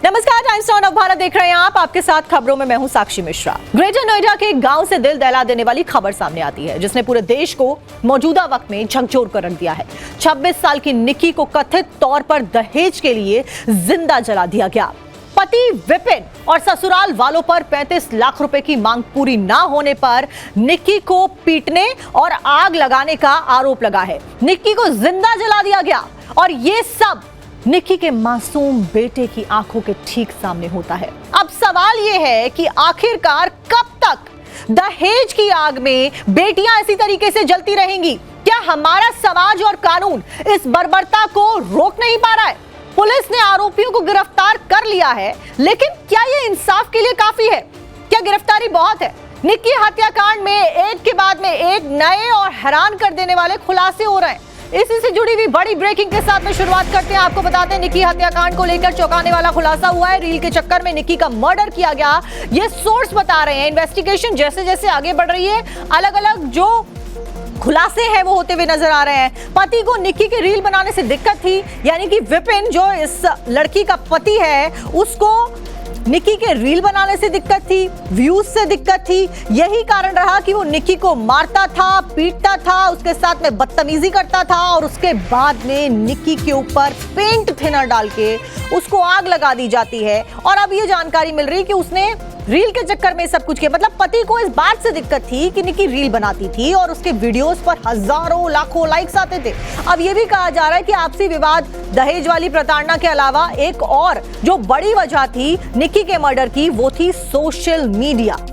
नमस्कार, times now Navbharat देख रहे हैं आप। आपके साथ खबरों में मैं हूं साक्षी मिश्रा। ग्रेटर नोएडा के एक गांव से दिल दहला देने वाली खबर सामने आती है, जिसने पूरे देश को मौजूदा वक्त में झकझोर कर रख दिया है। 26 साल की निक्की को कथित तौर पर दहेज के लिए जिंदा जला दिया गया। पति विपिन और ससुराल वालों पर 35 लाख रुपए की मांग पूरी ना होने पर निक्की को पीटने और आग लगाने का आरोप लगा है। निक्की को जिंदा जला दिया गया और ये सब निक्की के मासूम बेटे की आंखों के ठीक सामने होता है। अब सवाल यह है कि आखिरकार कब तक दहेज की आग में बेटियां इसी तरीके से जलती रहेंगी? क्या हमारा समाज और कानून इस बर्बरता को रोक नहीं पा रहा है? पुलिस ने आरोपियों को गिरफ्तार कर लिया है, लेकिन क्या यह इंसाफ के लिए काफी है? क्या गिरफ्तारी बहुत है? निक्की हत्याकांड में एक के बाद में एक नए और हैरान कर देने वाले खुलासे हो रहे हैं। इसी से जुड़ी हुई बड़ी ब्रेकिंग के साथ में शुरुआत करते हैं। आपको बताते हैं, निक्की हत्याकांड को लेकर चौंकाने वाला खुलासा हुआ है। रील के चक्कर में निक्की का मर्डर किया गया, ये सोर्स बता रहे हैं। इन्वेस्टिगेशन जैसे जैसे आगे बढ़ रही है, अलग अलग जो खुलासे हैं वो होते हुए नजर आ रहे हैं। पति को निक्की के रील बनाने से दिक्कत थी, यानी कि विपिन जो इस लड़की का पति है, उसको निक्की के रील बनाने से दिक्कत थी, व्यूज से दिक्कत थी। यही कारण रहा कि वो निक्की को मारता था, पीटता था, उसके साथ में बदतमीजी करता था और उसके बाद में निक्की के ऊपर पेंट थिनर डाल के उसको आग लगा दी जाती है। और अब ये जानकारी मिल रही कि उसने रील के चक्कर में सब कुछ किया। मतलब पति को इस बात से दिक्कत थी कि निक्की रील बनाती थी और उसके वीडियोस पर हजारों लाखों लाइक्स आते थे। अब ये भी कहा जा रहा है कि आपसी विवाद, दहेज वाली प्रताड़ना के अलावा एक और जो बड़ी वजह थी निक्की के मर्डर की, वो थी सोशल मीडिया।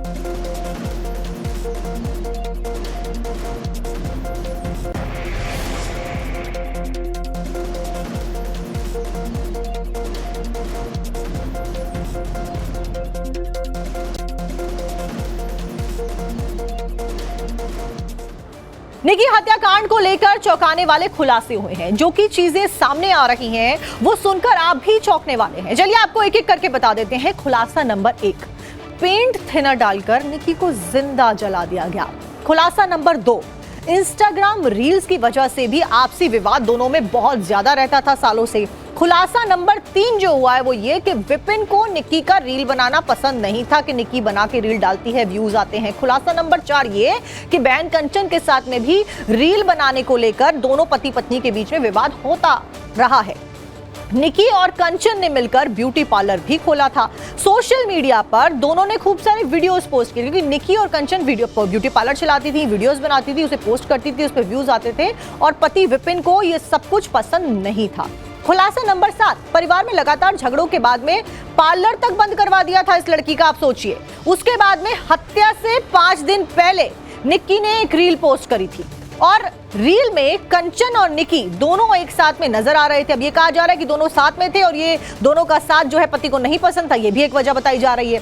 निक्की हत्याकांड को लेकर चौंकाने वाले खुलासे हुए हैं। जो की चीजें सामने आ रही हैं वो सुनकर आप भी चौंकने वाले हैं। चलिए आपको एक एक करके बता देते हैं। खुलासा नंबर 1, पेंट थिनर डालकर निक्की को जिंदा जला दिया गया। खुलासा नंबर 2, इंस्टाग्राम रील्स की वजह से भी आपसी विवाद दोनों में बहुत ज्यादा रहता था सालों से। खुलासा नंबर 3 जो हुआ है वो ये कि विपिन को निक्की का रील बनाना पसंद नहीं था कि निक्की बना के रील डालती है, व्यूज आते हैं। खुलासा नंबर 4 ये कि बहन कंचन के साथ में भी रील बनाने को लेकर दोनों पति पत्नी के बीच में विवाद होता रहा है। निक्की और कंचन ने मिलकर ब्यूटी पार्लर भी खोला था। सोशल मीडिया पर दोनों ने खूब सारे वीडियोस पोस्ट किए, क्योंकि निक्की और कंचन ब्यूटी पार्लर चलाती थी, वीडियोस बनाती थी, उसे पोस्ट करती थी, उस पर व्यूज आते थे और पति विपिन को यह सब कुछ पसंद नहीं था। खुलासा नंबर 7, परिवार में लगातार झगड़ों के बाद में पार्लर तक बंद करवा दिया था इस लड़की का। आप सोचिए, उसके बाद में हत्या से 5 दिन पहले निक्की ने एक रील पोस्ट करी थी और रील में कंचन और निक्की दोनों एक साथ में नजर आ रहे थे। अब ये कहा जा रहा है कि दोनों साथ में थे और ये दोनों का साथ जो है पति को नहीं पसंद था, ये भी एक वजह बताई जा रही है।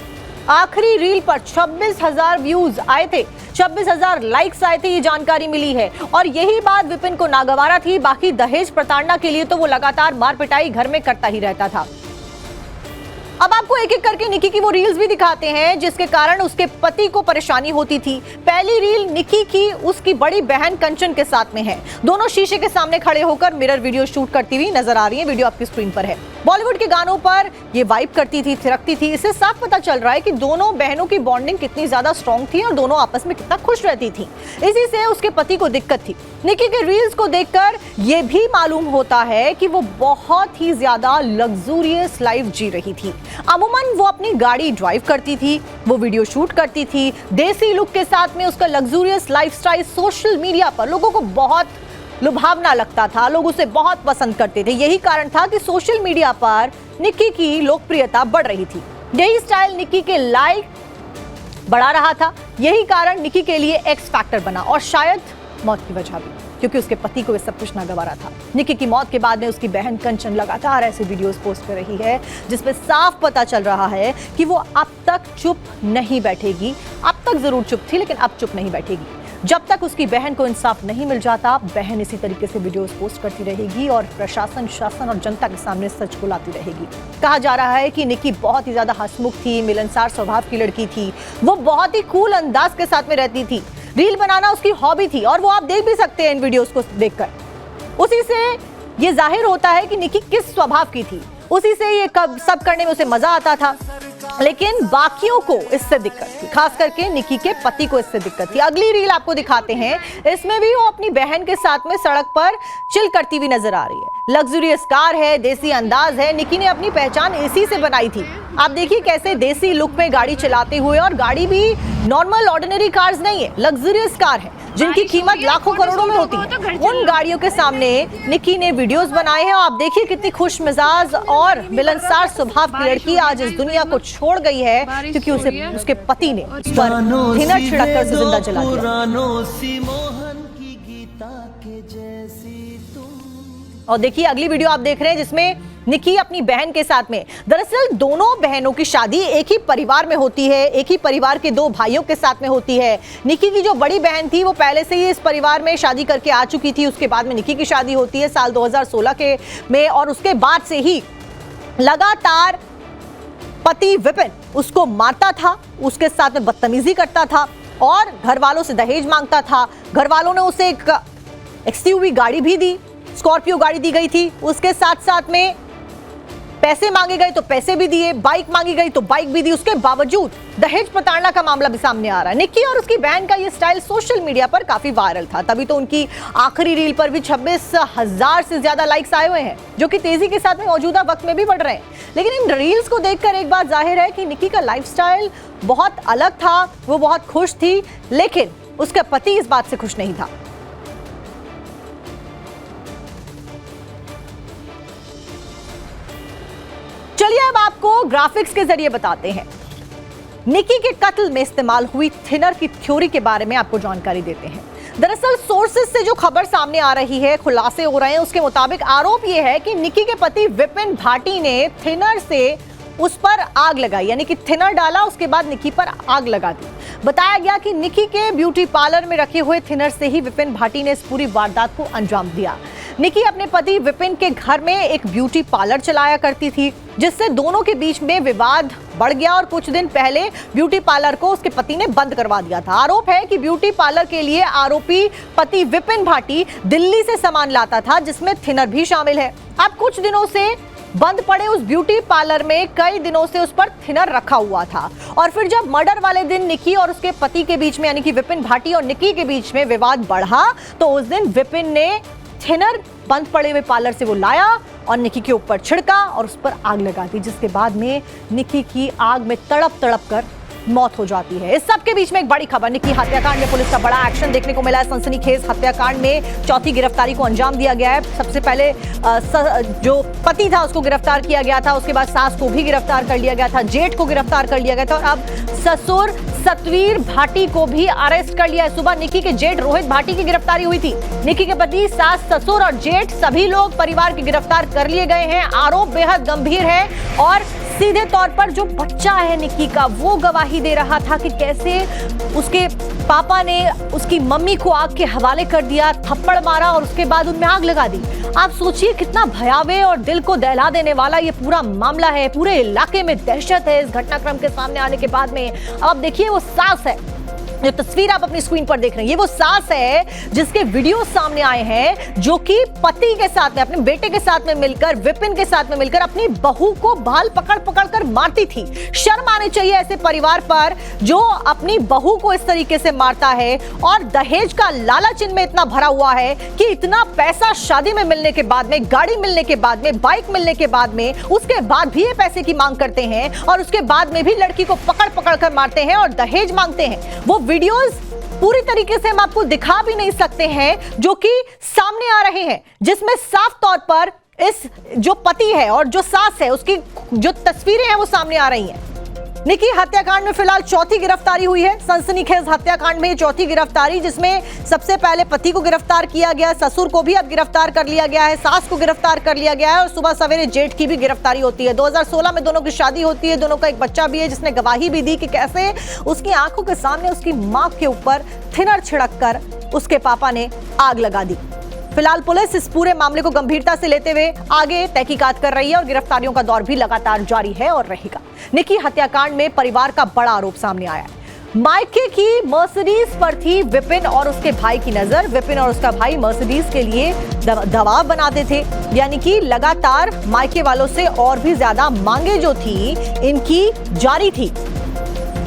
आखिरी रील पर 26,000 व्यूज आए थे, 26,000 लाइक्स आए थे, ये जानकारी मिली है। और यही बात विपिन को नागवारा थी। बाकी दहेज प्रताड़ना के लिए तो वो लगातार मार पिटाई घर में करता ही रहता था। अब आपको एक एक करके निक्की की वो रील्स भी दिखाते हैं जिसके कारण उसके पति को परेशानी होती थी। पहली रील निक्की की उसकी बड़ी बहन कंचन के साथ में है। दोनों शीशे के सामने खड़े होकर मिरर वीडियो शूट करती हुई नजर आ रही है। वीडियो आपकी स्क्रीन पर है। बॉलीवुड के गानों पर ये वाइब करती थी, थिरकती थी। इससे साफ पता चल रहा है कि दोनों बहनों की बॉन्डिंग कितनी ज्यादा स्ट्रॉन्ग थी और दोनों आपस में कितना खुश रहती थी। इसी से उसके पति को दिक्कत थी। निक्की के रील्स को देखकर यह भी मालूम होता है कि वो बहुत ही ज्यादा लग्जूरियस लाइफ जी रही थी। अमूमन वो अपनी गाड़ी ड्राइव करती थी, वो वीडियो शूट करती थी। देसी लुक के साथ में उसका लग्जूरियस लाइफस्टाइल सोशल मीडिया पर लोगों को बहुत लुभावना लगता था, लोग उसे बहुत पसंद करते थे। यही कारण था कि सोशल मीडिया पर निक्की की लोकप्रियता बढ़ रही थी। यही स्टाइल निक्की के लाइक बढ़ा रहा था। यही कारण निक्की के लिए एक्स फैक्टर बना और शायद मौत की वजह भी, क्योंकि उसके पति को ये सब कुछ नागवारा था। निक्की की मौत के बाद में उसकी बहन कंचन लगातार ऐसे वीडियोस पोस्ट कर रही है जिसमें साफ पता चल रहा है कि वो अब तक चुप नहीं बैठेगी। अब तक जरूर चुप थी, लेकिन अब चुप नहीं बैठेगी। जब तक उसकी बहन को इंसाफ नहीं मिल जाता, बहन इसी तरीके से वीडियोस पोस्ट करती रहेगी और प्रशासन, शासन और जनता के सामने सच को लाती रहेगी। कहा जा रहा है कि निक्की बहुत ही ज्यादा हंसमुख थी, मिलनसार स्वभाव की लड़की थी। वो बहुत ही कूल अंदाज के साथ में रहती थी। रील बनाना उसकी हॉबी थी और वो आप देख भी सकते हैं इन वीडियोस को देखकर। उसी से ये जाहिर होता है कि निक्की किस स्वभाव की थी। उसी से ये सब करने में उसे मजा आता था, लेकिन बाकियों को इससे दिक्कत थी, खास करके निकी के पति को इससे दिक्कत थी। अगली रील आपको दिखाते हैं, इसमें भी वो अपनी बहन के साथ में सड़क पर चिल करती हुई नजर आ रही है। लग्जरियस कार है, देसी अंदाज है। निकी ने अपनी पहचान इसी से बनाई थी। आप देखिए कैसे देसी लुक में गाड़ी चलाते हुए, और गाड़ी भी नॉर्मल ऑर्डिनरी कार्स नहीं है, लग्जरियस कार है जिनकी कीमत लाखों करोड़ों में होती है। उन गाड़ियों के सामने निकी ने वीडियोस बनाए हैं। आप देखिए कितनी खुश मिजाज और मिलनसार स्वभाव की लड़की आज इस दुनिया को छोड़ गई है, क्योंकि उसे उसके पति ने उस पर थिनर छिड़क कर उसे जिंदा जला दिया। और देखिए अगली वीडियो आप देख रहे हैं जिसमें निकी अपनी बहन के साथ में, दरअसल दोनों बहनों की शादी एक ही परिवार में होती है, एक ही परिवार के दो भाइयों के साथ में होती है। निकी की जो बड़ी बहन थी वो पहले से ही इस परिवार में शादी करके आ चुकी थी, उसके बाद में निकी की शादी होती है साल 2016 के में, और उसके बाद से ही लगातार पति विपिन उसको मारता था, उसके साथ में बदतमीजी करता था और घर वालों से दहेज मांगता था। घर वालों ने उसे एक एक्सयूवी गाड़ी भी दी, स्कॉर्पियो गाड़ी दी गई थी, उसके साथ साथ में पैसे मांगे गए तो पैसे भी दिए, बाइक मांगी गई तो बाइक भी दी। उसके बावजूद दहेज प्रताड़ना का मामला भी सामने आ रहा है। निकी और उसकी बहन का ये स्टाइल सोशल मीडिया पर काफी वायरल था, तभी तो उनकी आखिरी रील पर भी 26,000 से ज्यादा लाइक्स आए हुए हैं, जो कि तेजी के साथ में मौजूदा वक्त में भी बढ़ रहे हैं। लेकिन इन रील्स को देखकर एक बात जाहिर है कि निकी का लाइफस्टाइल बहुत अलग था, वो बहुत खुश थी, लेकिन उसका पति इस बात से खुश नहीं था। चलिए अब आपको ग्राफिक्स के जरिए बताते हैं निकी के कत्ल में इस्तेमाल हुई थिनर की थ्योरी के बारे में आपको जानकारी देते हैं। दरअसल सोर्सेस से जो खबर सामने आ रही है, खुलासे हो रहे हैं, उसके मुताबिक आरोप यह है कि निकी के पति विपिन भाटी ने थिनर से उस पर आग लगाई, यानी कि थिनर डाला, उसके बाद निकी पर आग लगा दी। बताया गया कि निकी के ब्यूटी पार्लर में रखे हुए थिनर से ही विपिन भाटी ने इस पूरी वारदात को अंजाम दिया। निकी अपने पति विपिन के घर में एक ब्यूटी पार्लर चलाया करती थी, जिससे दोनों के बीच में विवाद बढ़ गया और कुछ दिन पहले ब्यूटी पार्लर को उसके पति ने बंद करवा दिया था। आरोप है कि ब्यूटी पार्लर के लिए आरोपी पति विपिन भाटी दिल्ली से सामान लाता था, जिसमें थिनर भी शामिल है। अब कुछ दिनों से बंद पड़े उस ब्यूटी पार्लर में कई दिनों से उस पर थिनर रखा हुआ था, और फिर जब मर्डर वाले दिन निकी और उसके पति के बीच में, यानी कि विपिन भाटी और निकी के बीच में विवाद बढ़ा, तो उस दिन विपिन ने थिनर बंद पड़े हुए पार्लर से वो लाया और निकी के ऊपर छिड़का और उस पर आग लगा दी, जिसके बाद में निकी की आग में तड़प तड़प कर मौत हो जाती है। इस सब के बीच में एक बड़ी खबर, निकी हत्याकांड में पुलिस का बड़ा एक्शन देखने को मिला है। सनसनीखेज हत्याकांड में चौथी गिरफ्तारी को अंजाम दिया गया है। सबसे पहले जो पति था उसको गिरफ्तार किया गया था, उसके बाद सास को भी गिरफ्तार कर लिया गया था, जेठ को गिरफ्तार कर लिया गया था, और अब ससुर सतवीर भाटी को भी अरेस्ट कर लिया है। सुबह निकी के जेठ रोहित भाटी की गिरफ्तारी हुई थी। निकी के पति, सास, ससुर और जेठ सभी लोग परिवार के गिरफ्तार कर लिए गए हैं। आरोप बेहद गंभीर है और सीधे तौर पर जो बच्चा है निकी का, वो गवाही दे रहा था कि कैसे उसके पापा ने उसकी मम्मी को आग के हवाले कर दिया, थप्पड़ मारा और उसके बाद उनमें आग लगा दी। आप सोचिए कितना भयावह और दिल को दहला देने वाला ये पूरा मामला है। पूरे इलाके में दहशत है इस घटनाक्रम के सामने आने के बाद में। अब आप देखिए वो सास है, जो तस्वीर आप अपनी स्क्रीन पर देख रहे हैं, ये वो सास है जिसके वीडियो सामने आए हैं, जो कि पति के साथ में, अपने बेटे के साथ में मिलकर, विपिन के साथ में मिलकर अपनी बहू को बाल पकड़ पकड़ कर मारती थी। शर्म आनी चाहिए ऐसे परिवार पर जो अपनी बहू को इस तरीके से मारता है, और दहेज का लालच इनमें इतना भरा हुआ है कि इतना पैसा शादी में मिलने के बाद में, गाड़ी मिलने के बाद में, बाइक मिलने के बाद में, उसके बाद भी ये पैसे की मांग करते हैं और उसके बाद में भी लड़की को पकड़ पकड़ कर मारते हैं और दहेज मांगते हैं। वो वीडियोस पूरी तरीके से हम आपको दिखा भी नहीं सकते हैं, जो कि सामने आ रहे हैं, जिसमें साफ तौर पर इस जो पति है और जो सास है उसकी जो तस्वीरें हैं वो सामने आ रही हैं। निकी हत्याकांड में फिलहाल चौथी गिरफ्तारी हुई है। सनसनीखेज हत्याकांड में चौथी गिरफ्तारी, जिसमें सबसे पहले पति को गिरफ्तार किया गया, ससुर को भी अब गिरफ्तार कर लिया गया है, सास को गिरफ्तार कर लिया गया है और सुबह सवेरे जेठ की भी गिरफ्तारी होती है। 2016 में दोनों की शादी होती है, दोनों का एक बच्चा भी है, जिसने गवाही भी दी कि कैसे उसकी आंखों के सामने उसकी मां के ऊपर थिनर छिड़क कर उसके पापा ने आग लगा दी। फिलहाल पुलिस इस पूरे मामले को गंभीरता से लेते हुए आगे तहकीकात कर रही है और गिरफ्तारियों का दौर भी लगातार जारी है और रहेगा। निकी हत्याकांड में परिवार का बड़ा आरोप सामने आया है। मायके की मर्सिडीज पर थी विपिन और उसके भाई की नजर। विपिन और उसका भाई मर्सिडीज के लिए दबाव बनाते थे, यानी कि लगातार मायके वालों से और भी ज्यादा मांगे जो थी इनकी जारी थी।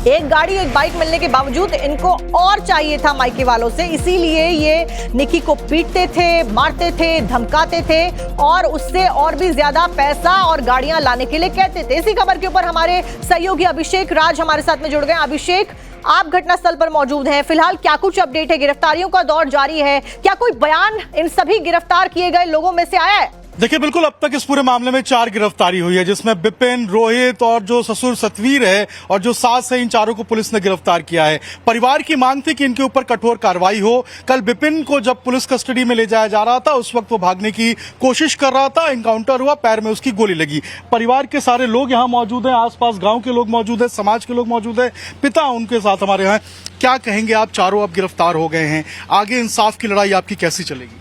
एक गाड़ी एक बाइक मिलने के बावजूद इनको और चाहिए था मायके वालों से, इसीलिए ये निक्की को पीटते थे, मारते थे, धमकाते थे और उससे और भी ज्यादा पैसा और गाड़ियां लाने के लिए कहते थे। इसी खबर के ऊपर हमारे सहयोगी अभिषेक राज हमारे साथ में जुड़ गए। अभिषेक, आप घटनास्थल पर मौजूद हैं, फिलहाल क्या कुछ अपडेट है? गिरफ्तारियों का दौर जारी है, क्या कोई बयान इन सभी गिरफ्तार किए गए लोगों में से आया है? देखिए, बिल्कुल अब तक इस पूरे मामले में 4 गिरफ्तारी हुई है, जिसमें विपिन, रोहित और जो ससुर सतवीर है और जो सास है, इन चारों को पुलिस ने गिरफ्तार किया है। परिवार की मांग थी कि इनके ऊपर कठोर कार्रवाई हो। कल विपिन को जब पुलिस कस्टडी में ले जाया जा रहा था, उस वक्त वो भागने की कोशिश कर रहा था, एनकाउंटर हुआ, पैर में उसकी गोली लगी। परिवार के सारे लोग यहाँ मौजूद हैं, आसपास गाँव के लोग मौजूद हैं, समाज के लोग मौजूद हैं, पिता उनके साथ हमारे यहाँ। क्या कहेंगे आप? चारों अब गिरफ्तार हो गए हैं, आगे इंसाफ की लड़ाई आपकी कैसी चलेगी?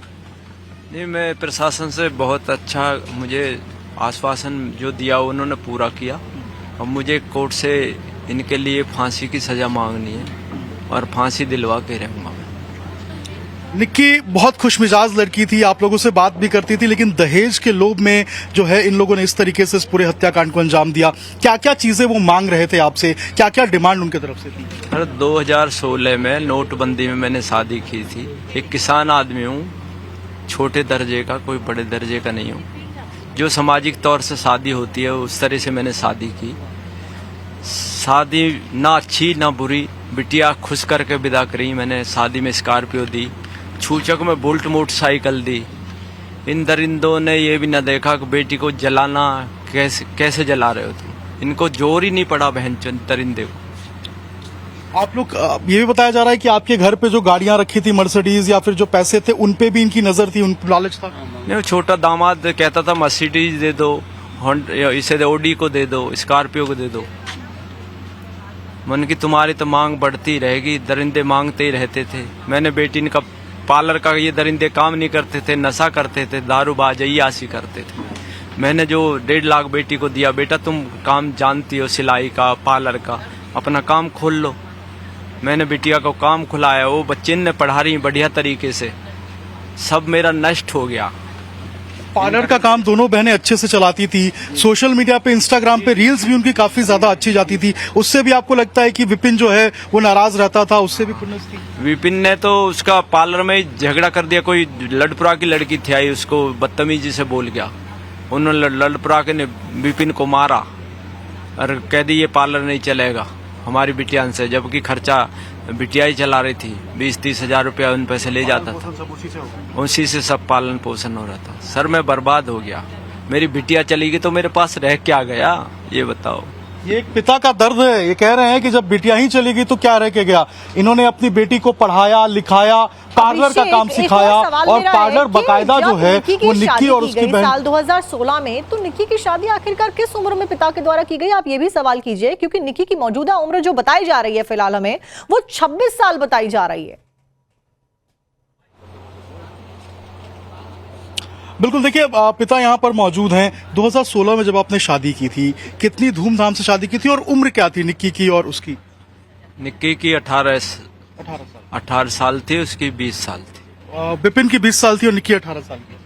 नहीं, मैं प्रशासन से बहुत अच्छा, मुझे आश्वासन जो दिया उन्होंने पूरा किया। अब मुझे कोर्ट से इनके लिए फांसी की सजा मांगनी है और फांसी दिलवा के रहूंगा। निक्की बहुत खुशमिजाज लड़की थी, आप लोगों से बात भी करती थी, लेकिन दहेज के लोभ में जो है इन लोगों ने इस तरीके से इस पूरे हत्याकांड को अंजाम दिया। क्या क्या चीजें वो मांग रहे थे आपसे, क्या क्या डिमांड उनके तरफ से थी? 2016 में नोटबंदी में मैंने शादी की थी। एक किसान आदमी हूँ, छोटे दर्जे का, कोई बड़े दर्जे का नहीं हूँ। जो सामाजिक तौर से शादी होती है उस तरह से मैंने शादी की। शादी ना अच्छी ना बुरी, बिटिया खुश करके विदा करी मैंने। शादी में स्कॉर्पियो दी, छूचक में बुलेट मोटरसाइकिल दी। इन दरिंदों ने ये भी न देखा कि बेटी को जलाना कैसे जला रहे हो तुम। इनको जोर ही नहीं पड़ा बहन दरिंदे को। आप लोग, ये भी बताया जा रहा है कि आपके घर पे जो गाड़ियां रखी थी मर्सिडीज या फिर जो पैसे थे उन पे भी इनकी नजर थी, उन पे लालच था? नहीं, छोटा दामाद कहता था मर्सिडीज दे दो, इसे ओडी को दे दो, स्कॉर्पियो को दे दो। मन की तुम्हारी तो मांग बढ़ती रहेगी। दरिंदे मांगते ही रहते थे। मैंने बेटी का पार्लर का, ये दरिंदे काम नहीं करते थे, नशा करते थे, दारूबाज अय्याशी करते थे। मैंने जो 1.5 लाख बेटी को दिया, बेटा तुम काम जानती हो, सिलाई का, पार्लर का, अपना काम खोल लो। मैंने बिटिया को काम खुलाया, वो बच्चे ने पढ़ा रही बढ़िया तरीके से। सब मेरा नष्ट हो गया। पार्लर का काम दोनों बहनें अच्छे से चलाती थी, सोशल मीडिया पे, इंस्टाग्राम पे रील्स भी उनकी काफी ज्यादा अच्छी जाती थी। उससे भी आपको लगता है कि विपिन जो है वो नाराज रहता था, उससे भी खुन्नस थी? विपिन ने तो उसका पार्लर में झगड़ा कर दिया। कोई लड़पुरा की लड़की थी आई, उसको बदतमीजी से बोल गया। उन्होंने लड़पुरा के ने विपिन को मारा और कह दी ये पार्लर नहीं चलेगा हमारी बिटिया से, जबकि खर्चा बिटिया ही चला रही थी। 20-30 हजार रुपया उन पैसे ले जाता था, उसी से सब पालन पोषण हो रहा था। सर मैं बर्बाद हो गया। मेरी बिटिया चली गई तो मेरे पास रह क्या गया, ये बताओ। ये एक पिता का दर्द है। ये कह रहे हैं कि जब बिटिया ही चली गई तो क्या रह के गया। इन्होंने अपनी बेटी को पढ़ाया, लिखाया, पार्लर का काम सिखाया और पार्लर बकायदा जो है वो निक्की और उसकी बहन। साल 2016 में तो निक्की की शादी आखिरकार किस उम्र में पिता के द्वारा की गई, आप ये भी सवाल कीजिए, क्योंकि निक्की की मौजूदा उम्र जो बताई जा रही है फिलहाल हमें, वो 26 साल बताई जा रही है। बिल्कुल, देखिए पिता यहाँ पर मौजूद हैं। 2016 में जब आपने शादी की थी, कितनी धूमधाम से शादी की थी और उम्र क्या थी निक्की की और उसकी? निक्की की 18 साल थी, उसकी 20 साल थी। विपिन की 20 साल थी और निक्की 18 साल की।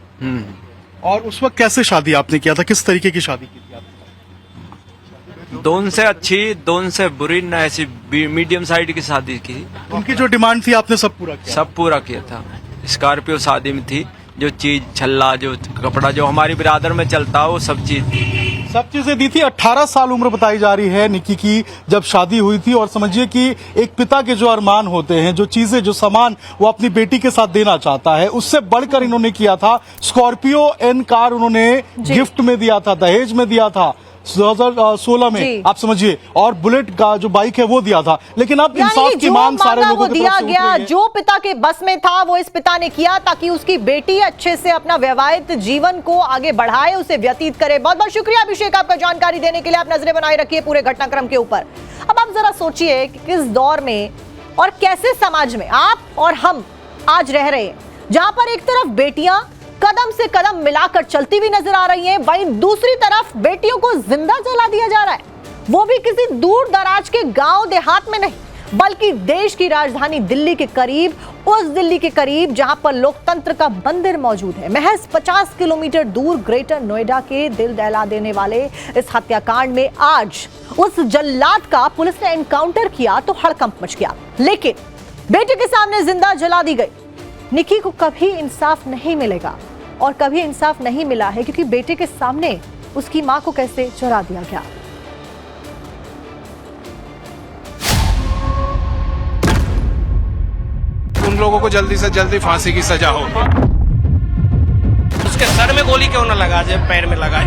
और उस वक्त कैसे शादी आपने किया था, किस तरीके की शादी की थी आपने? दोनों से अच्छी, दोनों से बुरी, न ऐसी मीडियम साइड की शादी की। उनकी जो डिमांड थी आपने सब पूरा किया? सब पूरा किया था। स्कॉर्पियो शादी में थी, जो चीज छल्ला, जो कपड़ा जो हमारी बिरादर में चलता है वो सब चीज थी, सब चीजें दी थी। 18 साल उम्र बताई जा रही है निक्की की जब शादी हुई थी। और समझिए कि एक पिता के जो अरमान होते हैं, जो चीजें, जो सामान वो अपनी बेटी के साथ देना चाहता है, उससे बढ़कर इन्होंने किया था। स्कॉर्पियो एन कार उन्होंने गिफ्ट में दिया था, दहेज में दिया था 2016 में, आप समझिए। और बुलेट का जो बाइक है वो दिया था। लेकिन अब इंसाफ की मांग सारे लोगों की तरफ से दिया गया, जो पिता के बस में था वो इस पिता ने किया ताकि उसकी बेटी अच्छे से अपना वैवाहिक जीवन को आगे बढ़ाए, उसे व्यतीत करे। बहुत बहुत शुक्रिया अभिषेक आपका जानकारी देने के लिए। आप नजरें बनाए रखिए पूरे घटनाक्रम के ऊपर। अब आप जरा सोचिए कि किस दौर में और कैसे समाज में आप और हम आज रह रहे हैं, जहां पर एक तरफ बेटियां कदम से कदम मिलाकर चलती हुई नजर आ रही हैं, वहीं दूसरी तरफ बेटियों को जिंदा जला दिया जा रहा है, वो भी किसी दूर दराज के गांव देहात में नहीं, बल्कि देश की राजधानी दिल्ली के करीब, उस दिल्ली के करीब जहां पर लोकतंत्र का मंदिर मौजूद है। महज 50 किलोमीटर दूर ग्रेटर नोएडा के दिल दहला देने वाले इस हत्याकांड में आज उस जल्लाद का पुलिस ने एनकाउंटर किया तो हड़कंप मच गया। लेकिन बेटे के सामने जिंदा जला दी गई निक्की को कभी इंसाफ नहीं मिलेगा, और कभी इंसाफ नहीं मिला है क्योंकि बेटे के सामने उसकी मां को कैसे जला दिया गया। उन लोगों को जल्दी से जल्दी फांसी की सजा हो। उसके सर में गोली क्यों ना लगा जाए, पैर में लगा।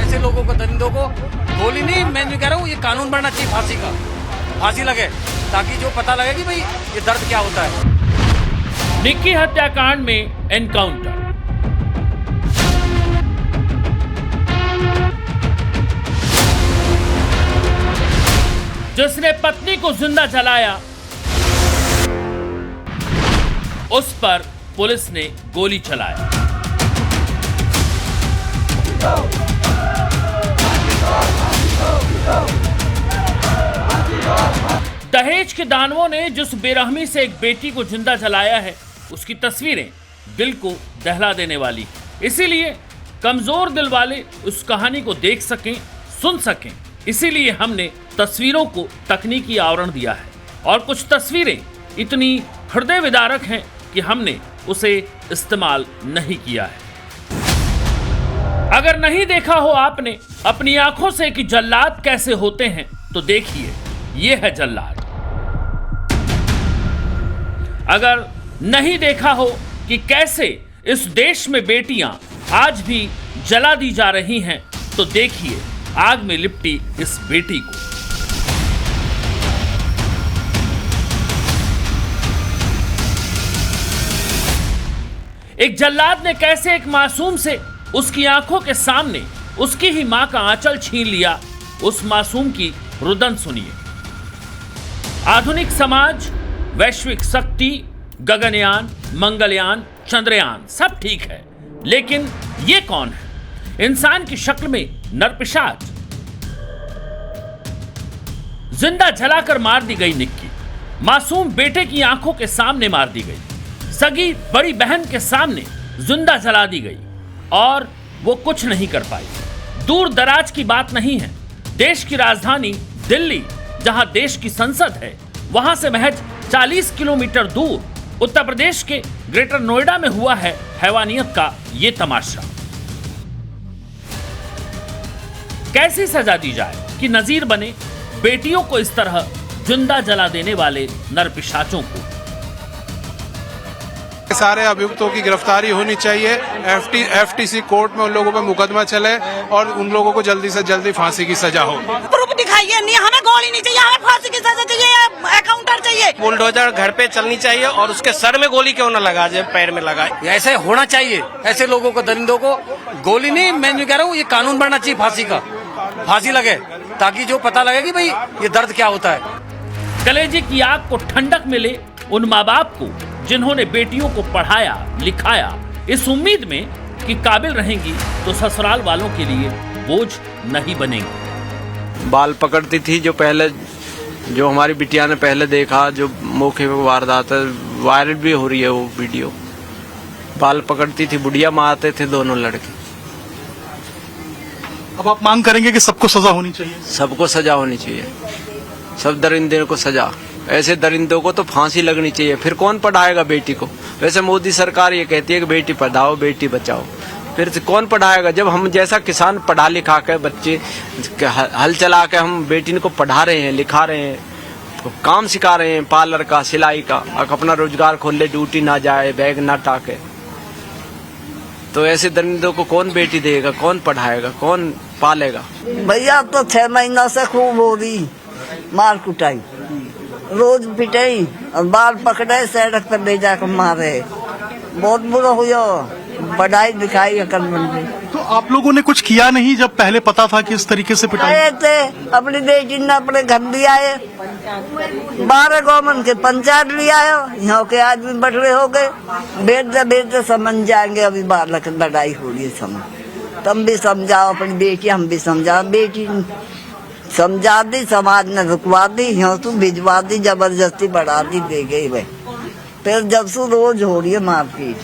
ऐसे लोगों को, दरिंदों को गोली नहीं, मैं जो कह रहा हूँ ये कानून बनना चाहिए, फांसी का, फांसी लगे ताकि जो पता लगे कि भाई ये दर्द क्या होता है। निक्की हत्याकांड में एनकाउंटर। जिसने पत्नी को जिंदा जलाया उस पर पुलिस ने गोली चलाया। दहेज के दानवों ने जिस बेरहमी से एक बेटी को जिंदा जलाया है उसकी तस्वीरें दिल को दहला देने वाली। इसीलिए कमजोर दिल वाले उस कहानी को देख सकें, सुन सकें, इसीलिए हमने तस्वीरों को तकनीकी आवरण दिया है। और कुछ तस्वीरें इतनी हृदय विदारक हैं कि हमने उसे इस्तेमाल नहीं किया है। अगर नहीं देखा हो आपने अपनी आंखों से कि जल्लाद कैसे होते हैं तो देखिए, ये है जल्लाद। अगर नहीं देखा हो कि कैसे इस देश में बेटियां आज भी जला दी जा रही हैं तो देखिए आग में लिपटी इस बेटी को। एक जल्लाद ने कैसे एक मासूम से उसकी आंखों के सामने उसकी ही मां का आंचल छीन लिया। उस मासूम की रुदन सुनिए। आधुनिक समाज, वैश्विक शक्ति, गगनयान, मंगलयान, चंद्रयान सब ठीक है, लेकिन ये कौन है? इंसान की शक्ल में नरपिशाच। जिंदा जलाकर मार दी गई निक्की, मासूम बेटे की आंखों के सामने मार दी गई, सगी बड़ी बहन के सामने जिंदा जला दी गई और वो कुछ नहीं कर पाई। दूर दराज की बात नहीं है, देश की राजधानी दिल्ली, जहां देश की संसद है, वहां से महज 40 किलोमीटर दूर उत्तर प्रदेश के ग्रेटर नोएडा में हुआ है हैवानियत का ये तमाशा। कैसी सजा दी जाए कि नजीर बने बेटियों को इस तरह जिंदा जला देने वाले नरपिशाचों को। सारे अभियुक्तों की गिरफ्तारी होनी चाहिए, एफटीसी कोर्ट में उन लोगों पर मुकदमा चले और उन लोगों को जल्दी से जल्दी फांसी की सजा हो। प्रूफ दिखाइए, नहीं हमें गोली नहीं चाहिए, हमें फांसी की सजा चाहिए, एनकाउंटर चाहिए। बुलडोजर घर पे चलनी चाहिए और उसके सर में गोली क्यों ना लगा जाए, पैर में लगा। ऐसे होना चाहिए, ऐसे लोगों को, दरिंदों को गोली नहीं, मैं जो कह रहा हूँ ये कानून बनना चाहिए, फांसी का, फांसी लगे ताकि जो पता लगे कि भाई ये दर्द क्या होता है। कलेजे की आग को ठंडक मिले उन माँ बाप को जिन्होंने बेटियों को पढ़ाया लिखाया, इस उम्मीद में कि काबिल रहेंगी तो ससुराल वालों के लिए बोझ नहीं बनेंगी। बाल पकड़ती थी जो पहले, जो हमारी बिटिया ने पहले देखा, जो मौके पे वारदात वायरल भी हो रही है वो वीडियो। बाल पकड़ती थी, बुढ़िया मारते थे दोनों लड़के। अब आप मांग करेंगे कि सबको सजा होनी चाहिए? सबको सजा होनी चाहिए, सब दरिंदे को सजा। ऐसे दरिंदों को तो फांसी लगनी चाहिए, फिर कौन पढ़ाएगा बेटी को? वैसे मोदी सरकार ये कहती है कि बेटी पढ़ाओ बेटी बचाओ, फिर से कौन पढ़ाएगा? जब हम जैसा किसान पढ़ा लिखा के बच्चे हल चला के हम बेटी को पढ़ा रहे हैं, लिखा रहे हैं, काम सिखा रहे हैं, पार्लर का, सिलाई का, अपना रोजगार खोल ले, ड्यूटी ना जाए, बैग ना टाके, तो ऐसे दरिंदों को कौन बेटी देगा, कौन पढ़ाएगा, कौन पालेगा? भैया तो 6 महीना से खूब हो रही मार कुटाई, रोज पिटाई और बाल पकड़े सड़क पर ले जाकर मारे। बहुत बुरा हुआ, पढ़ाई लिखाई अकलमंदी। तो आप लोगों ने कुछ किया नहीं जब पहले पता था कि इस तरीके से पिटाई? आए थे अपनी बेटी ने अपने घर लिया है, 12 गवर्नमेंट के पंचायत लिया है, यहाँ के आदमी बटरे हो गए, बेचते बेचते समझ जाएंगे। अभी बालक लड़ाई हो रही है, समझ तुम भी समझाओ अपनी बेटी, हम भी समझाओ। बेटी समझा दी, समाज ने रुकवा दी, यहाँ तू भिजवा दी, जबरदस्ती बढ़ा दी, दे गई भाई। फिर जब से रोज हो रही है मारपीट,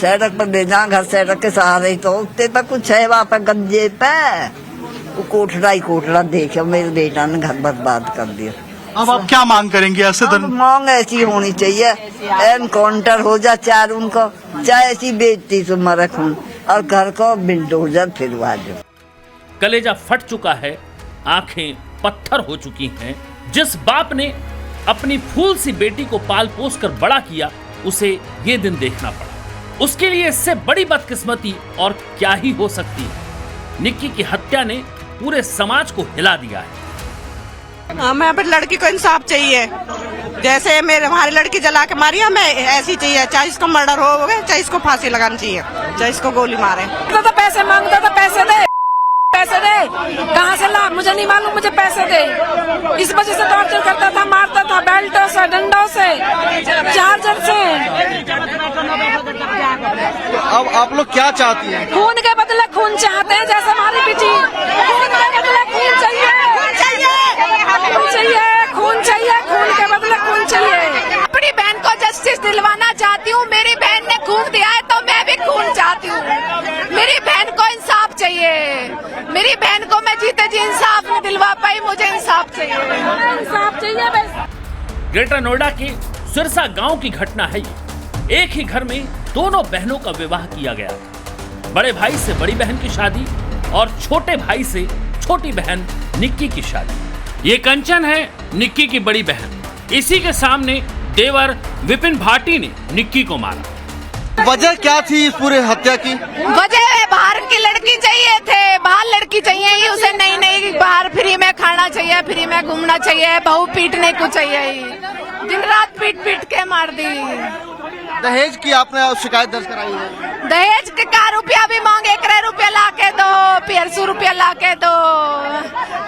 सड़क पर ले जा, घर सड़क के सहारे ही तो उठते तक कुछ है वहाँ पे गंजे पे, वो कोठड़ा ही कोठड़ा देखो, मेरे बेटा ने घर बर्बाद कर दिया। अब आप क्या मांग करेंगे? ऐसे अब मांग ऐसी होनी चाहिए, एनकाउंटर हो जा चार उनको, चाहे ऐसी बेइज्जती से मरे खून, और घर को बिल्डोजर फिरवा दो। कलेजा फट चुका है, आंखें पत्थर हो चुकी हैं। जिस बाप ने अपनी फूल सी बेटी को पाल पोस कर बड़ा किया, उसे ये दिन देखना पड़ा। उसके लिए इससे बड़ी बदकिस्मती और क्या ही हो सकती है। निक्की की हत्या ने पूरे समाज को हिला दिया है। हमें अपनी लड़की को इंसाफ चाहिए, जैसे हमारी लड़की जला के मारी, हमें ऐसी चाहिए, चाहे इसको मर्डर हो गया, चाहे इसको फांसी लगानी चाहिए, चाहे इसको गोली मारे। तो पैसे मांगता था, पैसे दे, पैसे दे, कहाँ से ला मुझे नहीं मालूम, मुझे पैसे दे। इस वजह से टॉर्चर करता था, मारता था बेल्टों से, डंडों से, चार्जर से। अब आप लोग क्या चाहती हैं? खून के बदले खून चाहते हैं, जैसे हमारी बेटी। खून के बदले खून चाहिए, खून चाहिए, खून चाहिए, खून के बदले खून चाहिए। अपनी बहन को जस्टिस दिलवाना चाहती हूँ। मेरी बहन ने खून दिया है तो मैं भी खून चाहती हूँ। मेरी बहन को इंसाफ चाहिए। मेरी बहन को मैं जीते जी इंसाफ नहीं दिलवा पाई, मुझे इंसाफ चाहिए, इंसाफ चाहिए बस। ग्रेटर नोएडा के सिरसा गांव की घटना है ये। एक ही घर में दोनों बहनों का विवाह किया गया था। बड़े भाई से बड़ी बहन की शादी और छोटे भाई से छोटी बहन निक्की की शादी। ये कंचन है निक्की की बड़ी बहन। इसी के सामने देवर विपिन भाटी ने निक्की को मारा। वजह क्या थी इस पूरे हत्या की? वजह बाहर की लड़की चाहिए थे, बाहर लड़की चाहिए ही उसे, नहीं बाहर फ्री में खाना चाहिए, फ्री में घूमना चाहिए, बहू पीटने को चाहिए, दिन रात पीट पीट के मार दी। दहेज की आपने शिकायत दर्ज कराई है? दहेज के का रुपया भी मांगे, 1 रुपया ला के दो, 150 रुपया ला के दो।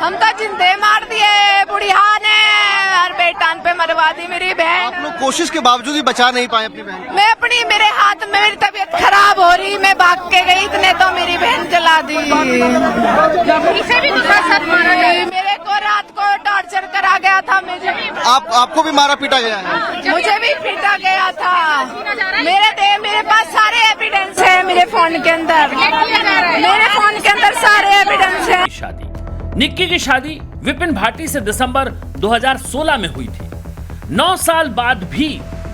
हम तो जिंदे मार दिए, बुढ़िया ने हर बेटान पे मरवा दी मेरी बहन। आप लोग कोशिश के बावजूद ही बचा नहीं पाए अपनी बहन? मैं मेरे हाथ में मेरी तबीयत खराब हो रही, मैं भाग के गई, इतने तो मेरी बहन जला दी। इसे भी मेरे को रात को टॉर्चर करा गया था। मुझे आपको भी मारा पीटा गया है? मुझे भी पीटा गया था। मेरे पास सारे एविडेंस है, मेरे फोन के अंदर, मेरे फोन के अंदर सारे एविडेंस है। शादी निक्की की शादी विपिन भाटी से दिसंबर 2016 में हुई थी। 9 साल बाद भी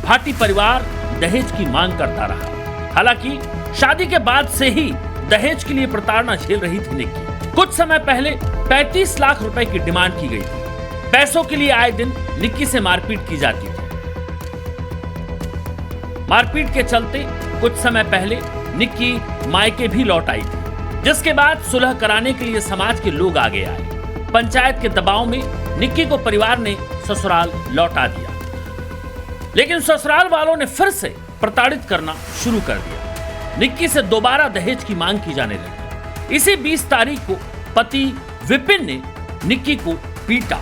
भाटी परिवार दहेज की मांग करता रहा। हालांकि शादी के बाद से ही दहेज के लिए प्रताड़ना झेल रही थी निक्की। कुछ समय पहले 35 लाख रुपए की डिमांड की गई थी। पैसों के लिए आए दिन निक्की से मारपीट की जाती थी। मारपीट के चलते कुछ समय पहले निक्की मायके भी लौट आई थी, जिसके बाद सुलह कराने के लिए समाज के लोग आगे आए। पंचायत के दबाव में निक्की को परिवार ने ससुराल लौटा दिया, लेकिन ससुराल वालों ने फिर से प्रताड़ित करना शुरू कर दिया। निक्की से दोबारा दहेज की मांग की जाने लगी। इसी 20 तारीख को पति विपिन ने निक्की को पीटा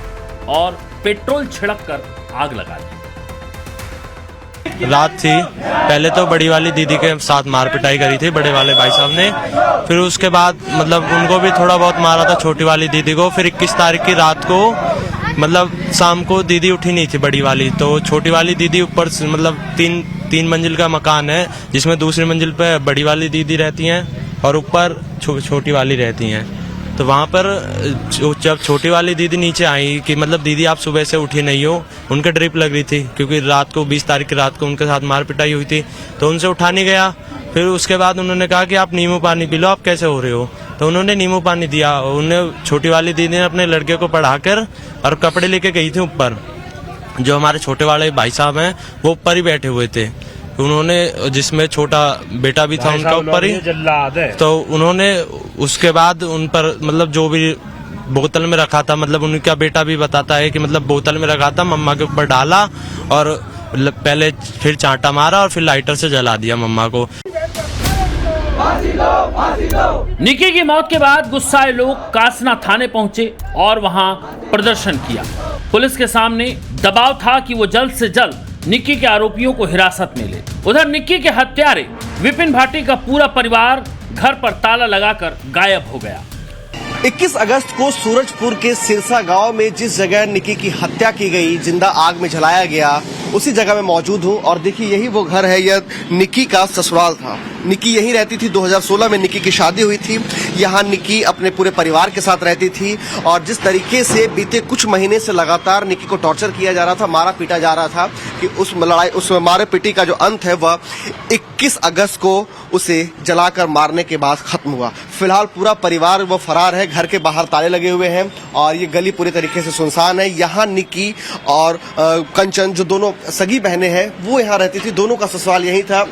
और पेट्रोल छिड़क कर आग लगा दी। रात थी, पहले तो बड़ी वाली दीदी के साथ मार पिटाई करी थी बड़े वाले भाई साहब ने, फिर उसके बाद मतलब उनको भी थोड़ा बहुत मारा था छोटी वाली दीदी को। फिर 21 तारीख की रात को मतलब शाम को दीदी उठी नहीं थी बड़ी वाली, तो छोटी वाली दीदी ऊपर मतलब तीन मंजिल का मकान है, जिसमें दूसरी मंजिल पे बड़ी वाली दीदी रहती हैं और ऊपर छोटी वाली रहती हैं। तो वहाँ पर जब छोटी वाली दीदी नीचे आई कि मतलब दीदी आप सुबह से उठी नहीं हो, उनके ड्रिप लग रही थी क्योंकि रात को 20 तारीख की रात को उनके साथ मार पिटाई हुई थी, तो उनसे उठा नहीं गया। फिर उसके बाद उन्होंने कहा कि आप नींबू पानी पी लो, आप कैसे हो रहे हो, तो उन्होंने नींबू पानी दिया। उन्हें छोटी वाली दीदी ने अपने लड़के को पढ़ाकर और कपड़े लेके गई थी ऊपर। जो हमारे छोटे वाले भाई साहब हैं वो ऊपर ही बैठे हुए थे, उन्होंने जिसमें छोटा बेटा भी था उनका ऊपर ही, तो उन्होंने उसके बाद उन पर मतलब जो भी बोतल में रखा था, मतलब उनका बेटा भी बताता है कि मतलब बोतल में रखा था, मम्मा के ऊपर डाला और पहले फिर चांटा मारा और फिर लाइटर से जला दिया मम्मा को। निक्की की मौत के बाद गुस्साए लोग कासना थाने पहुंचे और वहां प्रदर्शन किया। पुलिस के सामने दबाव था कि वो जल्द से जल्द निक्की के आरोपियों को हिरासत में ले। उधर निक्की के हत्यारे विपिन भाटी का पूरा परिवार घर पर ताला लगाकर गायब हो गया। 21 अगस्त को सूरजपुर के सिरसा गांव में जिस जगह निकी की हत्या की गई, जिंदा आग में जलाया गया, उसी जगह में मौजूद हूं। और देखिए यही वो घर है, यह निकी का ससुराल था। निकी यहीं रहती थी। 2016 में निकी की शादी हुई थी। यहाँ निकी अपने पूरे परिवार के साथ रहती थी और जिस तरीके से बीते कुछ महीने से लगातार निकी को टॉर्चर किया जा रहा था, मारा पीटा जा रहा था कि उस मारे पीटी का जो अंत है वह 21 अगस्त को उसे जलाकर मारने के बाद खत्म हुआ। फिलहाल पूरा परिवार वो फरार है, घर के बाहर ताले लगे हुए हैं और ये गली पूरी तरीके से सुनसान है। यहाँ निकी और कंचन जो दोनों सगी बहनें हैं वो यहाँ रहती थी, दोनों का ससुराल यही था।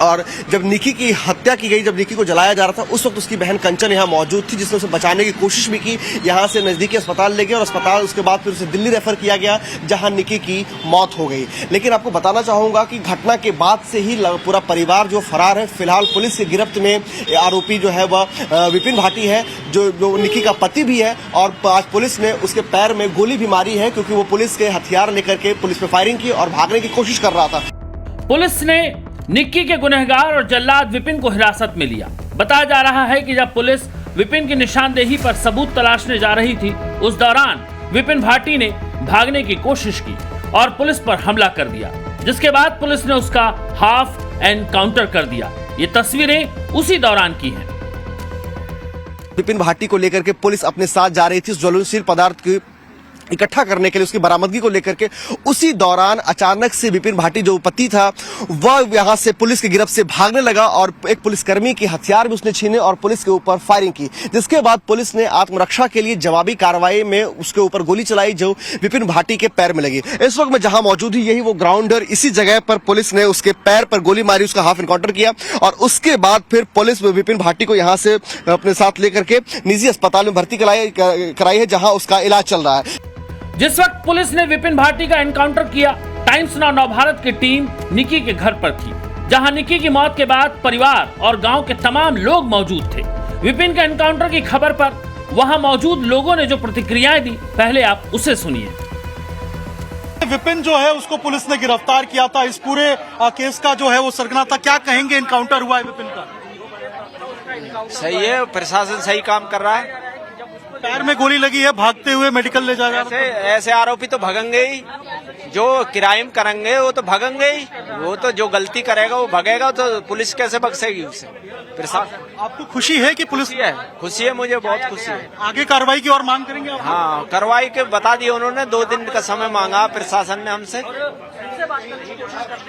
और जब निकी की हत्या की गई, जब निकी को जलाया जा रहा था, उस वक्त उसकी बहन कंचन यहाँ मौजूद थी, जिसने उसे बचाने की कोशिश भी की। यहाँ से नजदीकी अस्पताल ले गए और अस्पताल उसके बाद फिर उसे दिल्ली रेफर किया गया, जहाँ निकी की मौत हो गई। लेकिन आपको बताना चाहूंगा कि घटना के बाद से ही पूरा परिवार जो फरार है। फिलहाल पुलिस की गिरफ्त में आरोपी जो है वह विपिन भाटी है, जो निकी का पति भी है। और आज पुलिस ने उसके पैर में गोली भी मारी है, क्योंकि वो पुलिस के हथियार लेकर के पुलिस पे फायरिंग की और भागने की कोशिश कर रहा था। पुलिस ने निक्की के गुनहगार और जल्लाद विपिन को हिरासत में लिया। बताया जा रहा है कि जब पुलिस विपिन की निशानदेही पर सबूत तलाशने जा रही थी, उस दौरान विपिन भाटी ने भागने की कोशिश की और पुलिस पर हमला कर दिया, जिसके बाद पुलिस ने उसका हाफ एनकाउंटर कर दिया। ये तस्वीरें उसी दौरान की हैं। विपिन भाटी को लेकर के पुलिस अपने साथ जा रही थी ज्वलनशील पदार्थ की इकट्ठा करने के लिए, उसकी बरामदगी को लेकर के। उसी दौरान अचानक से विपिन भाटी जो पति था वह यहां से पुलिस की गिरफ्त से भागने लगा और एक पुलिसकर्मी के हथियार भी उसने छीने और पुलिस के ऊपर फायरिंग की, जिसके बाद पुलिस ने आत्मरक्षा के लिए जवाबी कार्रवाई में उसके ऊपर गोली चलाई, जो विपिन भाटी के पैर में लगी। इस वक्त मैं जहां मौजूद हूं, यही वो ग्राउंड है। इसी जगह पर पुलिस ने उसके पैर पर गोली मारी, उसका हाफ एनकाउंटर किया और उसके बाद फिर पुलिस विपिन भाटी को यहां से अपने साथ लेकर के निजी अस्पताल में भर्ती कराई है, जहां उसका इलाज चल रहा है। जिस वक्त पुलिस ने विपिन भाटी का एनकाउंटर किया, टाइम्स नाउ नवभारत की टीम निकी के घर पर थी, जहां निकी की मौत के बाद परिवार और गांव के तमाम लोग मौजूद थे। विपिन के एनकाउंटर की खबर पर वहां मौजूद लोगों ने जो प्रतिक्रियाएं दी, पहले आप उसे सुनिए। विपिन जो है उसको पुलिस ने गिरफ्तार किया था, इस पूरे केस का जो है वो सरगना था। क्या कहेंगे, एनकाउंटर हुआ है विपिन का? सही है, प्रशासन सही काम कर रहा है। पैर में गोली लगी है, भागते हुए मेडिकल ले जाएगा। ऐसे आरोपी तो भगेंगे ही, जो क्राइम करेंगे वो तो भगेंगे ही। वो तो जो गलती करेगा वो भगेगा, तो पुलिस कैसे बख्शेगी उसे? आपको खुशी है कि पुलिस खुशी है, मुझे बहुत खुशी है। आगे कार्रवाई की और मांग करेंगे आप? हाँ, कार्रवाई के बता दिए उन्होंने, 2 दिन का समय मांगा प्रशासन ने हमसे।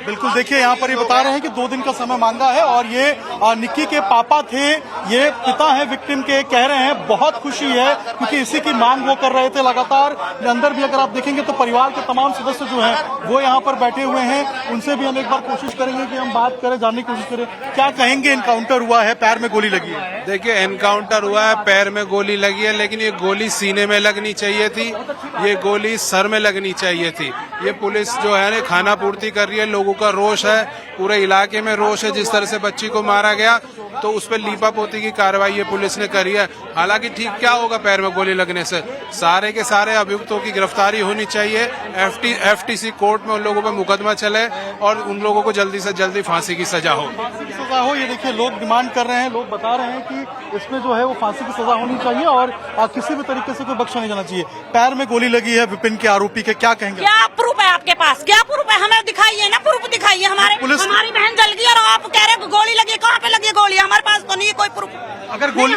बिल्कुल, देखिए यहाँ पर ये बता रहे हैं कि 2 दिन का समय मांगा है और ये निक्की के पापा थे, ये पिता है विक्टिम के, कह रहे हैं बहुत खुशी है क्योंकि इसी की मांग वो कर रहे थे लगातार। अंदर भी अगर आप देखेंगे तो परिवार के तमाम सदस्य जो हैं वो यहाँ पर बैठे हुए हैं। उनसे भी हम एक बार कोशिश करेंगे कि हम बात करें, जानने की कोशिश करें क्या कहेंगे। एनकाउंटर हुआ है, पैर में गोली लगी है। देखिए, एनकाउंटर हुआ है, पैर में गोली लगी है, लेकिन ये गोली सीने में लगनी चाहिए थी, ये गोली सर में लगनी चाहिए थी। ये पुलिस जो है खाना पूर्ति कर रही है, लोगों का रोष है, पूरे इलाके में रोष है। जिस तरह से बच्ची को मारा गया तो उस पर लीपा पोती की कार्रवाई ये पुलिस ने करी है। हालांकि ठीक क्या होगा पैर में गोली लगने से, सारे के सारे अभियुक्तों की गिरफ्तारी होनी चाहिए। एफटीसी कोर्ट में उन लोगों पर मुकदमा चले और उन लोगों को जल्दी से जल्दी फांसी की सजा हो। ये देखिए लोग डिमांड कर रहे हैं, लोग बता रहे हैं कि इसमें जो है वो फांसी की सजा होनी चाहिए और किसी भी तरीके से कोई बख्शा नहीं जाना चाहिए। पैर में गोली लगी है विपिन के, आरोपी के, क्या कहेंगे? क्या प्रूफ है आपके पास? क्या प्रूफ है? हमें दिखाइए ना, प्रूफ दिखाइए। हमारी बहन जल गई और आप कह रहे गोली लगी, कहाँ पे लगी गोली? हमारे पास तो नहीं है कोई प्रूफ। अगर गोली,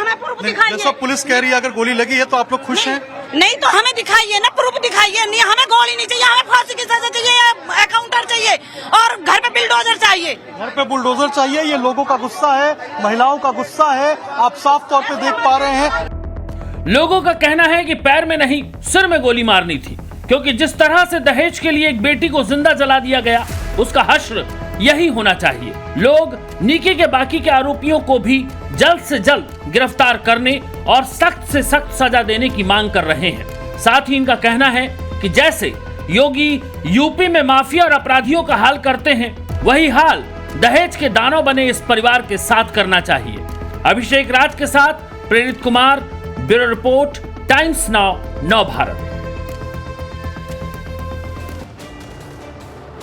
जैसा पुलिस कह रही है अगर गोली लगी है तो आप लोग खुश हैं? नहीं तो हमें दिखाइए ना, प्रूफ दिखाइए। नहीं, हमें गोली नहीं चाहिए, हमें फांसी की सजा चाहिए, एनकाउंटर चाहिए और घर पे बुलडोजर चाहिए। घर पे बुलडोजर चाहिए। ये लोगों का गुस्सा है, महिलाओं का गुस्सा है, आप साफ तौर पे देख पा रहे हैं। लोगों का कहना है कि पैर में नहीं, सिर में गोली मारनी थी, क्योंकि जिस तरह से दहेज के लिए एक बेटी को जिंदा जला दिया गया, उसका हश्र यही होना चाहिए। लोग निकी के बाकी के आरोपियों को भी जल्द से जल्द गिरफ्तार करने और सख्त से सख्त सजा देने की मांग कर रहे हैं। साथ ही इनका कहना है कि जैसे योगी यूपी में माफिया और अपराधियों का हाल करते हैं, वही हाल दहेज के दानव बने इस परिवार के साथ करना चाहिए। अभिषेक राज के साथ प्रेरित Kumar, bureau report, times now Navbharat.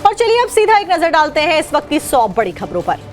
और चलिए अब सीधा एक नजर डालते हैं इस वक्त की 100 बड़ी खबरों पर।